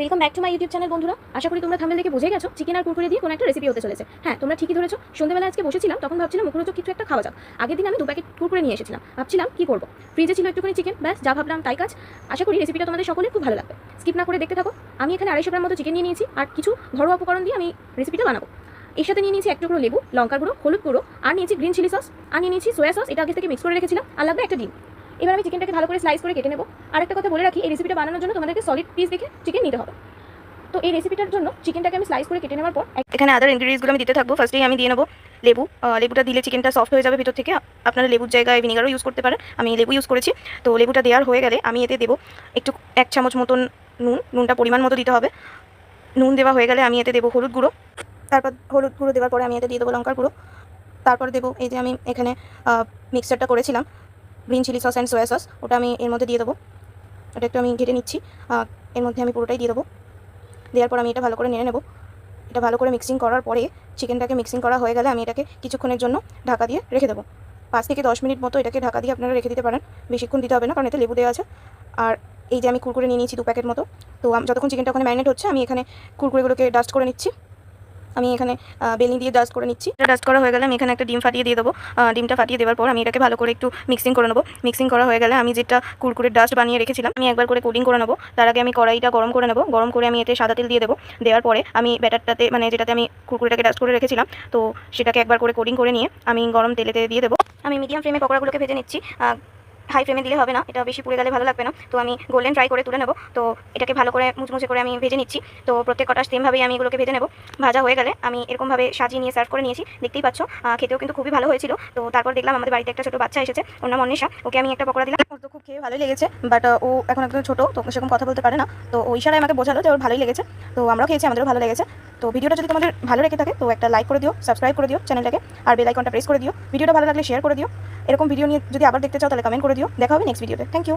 Welcome back to my YouTube channel বন্ধুরা। আশা করি তোমরা থাম্বনেল দেখে বুঝে গেছো চিকেন আর কুরকুরে দিয়ে কোনো একটা রেসিপি হতে চলেছে। হ্যাঁ, তোমরা ঠিকই ধরেছো। সন্ধ্যাবেলা আজকে বসেছিলাম, তখন ভাবছিলাম মুখরোচক কিছু একটা খাওয়া যাক। আগের দিন আমি 2 প্যাকেট কুরকুরে নিয়ে এসেছিলাম, ভাবছিলাম কি করবো। ফ্রিজে ছিল একটুখানি চিকেন, ব্যাস যা ভাবলাম তাই কাজ। আশা করি রেসিপিটা তোমাদের সকলের খুব ভালো লাগবে। স্কিপ না করে দেখতে থাকো। আমি এখানে 250 গ্রাম মতো চিকেন নিয়ে নিয়েছি আর কিছু ঘরোয়া উপকরণ দিয়ে আমি রেসিপিটা বানাবো। এর সাথে নিয়ে নিয়েছি 1 টুকরো লেবু, লঙ্কার গুঁড়ো, হলুদ গুঁড়ো, আর নিয়েছি গ্রিন চিলি সস, আর নিয়ে নিয়েছি সোয়া সস। এটা আগে থেকে মিক্স করে রেখেছিলাম, আর লাগবে একটা ডিম। এবার আমি চিকেনটাকে ভালো করে স্লাইস করে কেটে নেবো। আর একটা কথা বলে রাখি, এই রেসিপিটা বানানোর জন্য তোমাদেরকে সলিড পিস দেখে চিকেন নিতে হবে। তো এই রেসিপিটার জন্য চিকেনটাকে আমি স্লাইস করে কেটে নেওয়ার পর এখানে আদার ইনগ্রিডিয়েন্টসগুলো আমি দিতে থাকবো। ফার্স্টেই আমি দিয়ে নেবো লেবু। লেবুটা দিলে চিকেনটা সফট হয়ে যাবে ভিতর থেকে। আপনারা লেবুর জায়গায় ভিনেগারও ইউজ করতে পারেন, আমি লেবু ইউজ করেছি। তো লেবুটা দেওয়ার হয়ে গেলে আমি এতে দেবো একটু 1 চামচ মতন নুনটা পরিমাণ মতো দিতে হবে। নুন দেওয়া হয়ে গেলে আমি এতে দেবো হলুদ গুঁড়ো। তারপর হলুদ গুঁড়ো দেওয়ার পরে আমি এতে দিয়ে দেবো লঙ্কার গুঁড়ো। তারপর দেবো এই যে আমি এখানে মিক্সচারটা করেছিলাম green chilli sauce and soya sauce, ওটা আমি এর মধ্যে দিয়ে দেবো। ওটা একটু আমি ঘেটে নিচ্ছি, এর মধ্যে আমি পুরোটাই দিয়ে দেবো। দেওয়ার পর আমি এটা ভালো করে নেড়ে নেব। এটা ভালো করে মিক্সিং করার পরে চিকেনটাকে মিক্সিং করা হয়ে গেলে আমি এটাকে কিছুক্ষণের জন্য ঢাকা দিয়ে রেখে দেবো। 5 থেকে 10 মিনিট মতো এটাকে ঢাকা দিয়ে আপনারা রেখে দিতে পারেন, বেশিক্ষণ দিতে হবে না কারণ এতে লেবু দেওয়া আছে। আর এই যে আমি কুরকুরে নিয়ে নিয়েছি 2 প্যাকেট মতো। তো যতক্ষণ চিকেনটা ওখানে ম্যারিনেট হচ্ছে আমি এখানে কুরকুরেগুলোকে ডাস্ট করে নিচ্ছি। আমি এখানে বেলনি দিয়ে ডাস্ট করে নিচ্ছি। এটা ডাস্ট করা হয়ে গেলে আমি এখানে একটা ডিম ফাটিয়ে দিয়ে দেবো। ডিমটা ফাটিয়ে দেওয়ার পর আমি এটাকে ভালো করে একটু মিক্সিং করে নেবো। মিক্সিং করা হয়ে গেলে আমি যেটা কুরকুরের ডাস্ট বানিয়ে রেখেছিলাম আমি একবার করে কোটিং করে নেবো। তার আগে আমি কড়াইটা গরম করে নেবো। গরম করে আমি এতে সাদা তেল দিয়ে দেবো। দেওয়ার পরে আমি ব্যাটারটাতে মানে যেটাতে আমি কুরকুরেটাকে ডাস্ট করে রেখেছিলাম তো সেটাকে একবার করে কোটিং করে নিয়ে আমি গরম তেলেতে দিয়ে দেবো। আমি মিডিয়াম ফ্লেমে পকোড়াগুলোকে ভেজে নিচ্ছি। হাই ফ্লেমে দিলে হবে না, এটা বেশি পুড়ে গেলে ভালো লাগবে না। তো আমি গোল্ডেন ফ্রাই করে তুলে নেব। তো এটাকে ভালো করে মুচমুচে করে আমি ভেজে নিচ্ছি। তো প্রত্যেক কটা সেমভাবেই আমি এগুলোকে ভেজে নেব। ভাজা হয়ে গেলে আমি এরকমভাবে সাজিয়ে নিয়ে সার্ভ করে নিয়েছি, দেখতেই পাচ্ছ। খেতেও কিন্তু খুবই ভালো হয়েছিল। তো তারপর দেখলাম আমাদের বাড়িতে একটা ছোটো বাচ্চা এসেছে, ওর নাম অন্বেষা। ওকে আমি একটা পকোড়া দিলাম, ওর তো খুব খেয়ে ভালোই লেগেছে। বাট ও এখন একদম ছোটো, তো সেরকম কথা বলতে পারে না। তো ওই ইশারায় আমাকে বোঝালো যে ওর ভালোই লেগেছে। তো আমরাও খেয়েছি, আমাদেরও ভালো লেগেছে। তো ভিডিওটা যদি তোমাদের ভালো লেগে থাকে তো একটা লাইক করে দিও, সাবস্ক্রাইব করে দিও চ্যানেলটাকে, আর বেল আইকনটা প্রেস করে দিও। ভিডিওটা ভালো লাগলে শেয়ার করে দিও। এরকম ভিডিও নিয়ে যদি আবার দেখতে চাও তাহলে কমেন্ট করে দিও। দেখা হবে নেক্সট ভিডিওতে। Thank you.